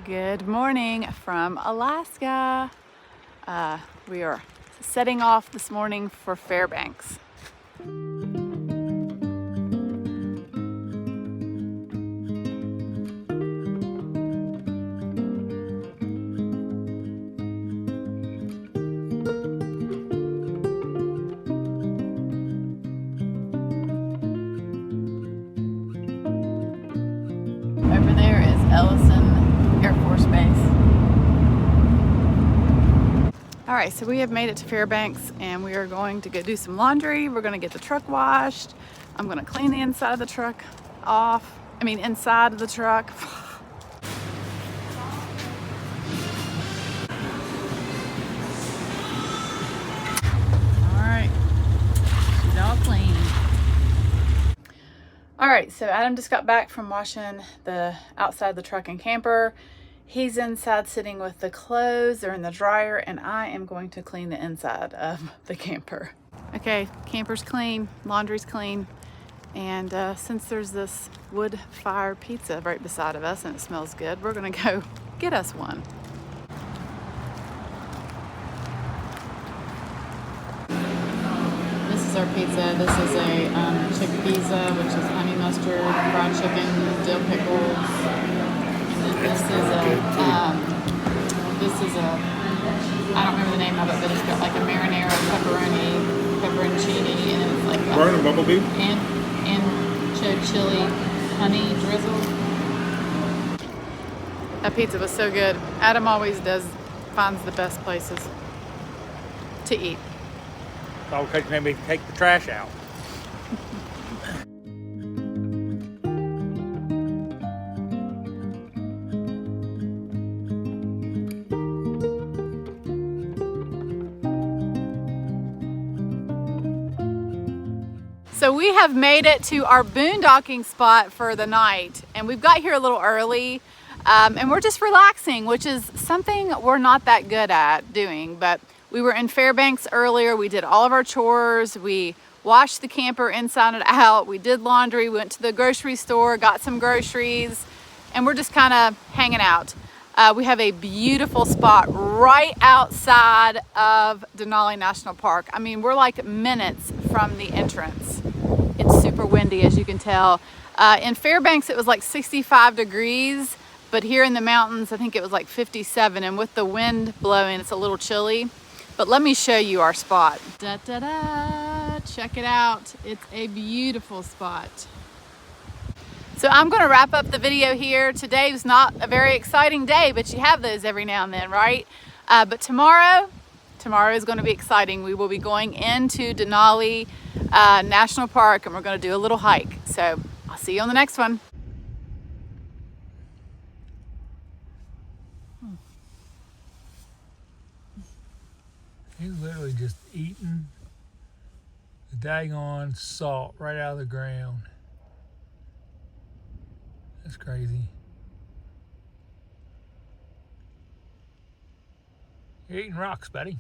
Good morning from Alaska. We are setting off this morning for Fairbanks. Over there is Ellison Air Force Base. All right, so we have made it to Fairbanks and we are going to go do some laundry. We're going to get the truck washed. I'm going to clean the inside of the truck off. Inside of the truck. All right, she's all clean. All right, so Adam just got back from washing the outside of the truck and camper. He's inside sitting with the clothes. They're in the dryer, and I am going to clean the inside of the camper. Okay, camper's clean, laundry's clean, and since there's this wood fire pizza right beside of us and it smells good, we're gonna go get us one. This is our pizza. This is a chick pizza, which is honey mustard, fried chicken, dill pickles. This is a, I don't remember the name of it, but it's got like a marinara, pepperoncini, and it's like Burn bumblebee and chili honey drizzle. That pizza was so good. Adam always finds the best places to eat. all because you made me take the trash out. So we have made it to our boondocking spot for the night, and we've got here a little early, and we're just relaxing, which is something we're not that good at doing. But we were in Fairbanks earlier. We did all of our chores. We washed the camper inside and out. We did laundry. We went to the grocery store, got some groceries, and we're just kind of hanging out. We have a beautiful spot right outside of Denali National Park. I mean, we're like minutes from the entrance. It's super windy, as you can tell. In Fairbanks, it was like 65 degrees, but here in the mountains, I think it was like 57. And with the wind blowing, it's a little chilly. But let me show you our spot. Da-da-da, check it out. It's a beautiful spot. So I'm going to wrap up the video here. Today was not a very exciting day, but you have those every now and then, right? But tomorrow is going to be exciting. We will be going into Denali National Park, and we're going to do a little hike. So I'll see you on the next one. He's literally just eating the daggone salt right out of the ground. That's crazy. You're eating rocks, buddy.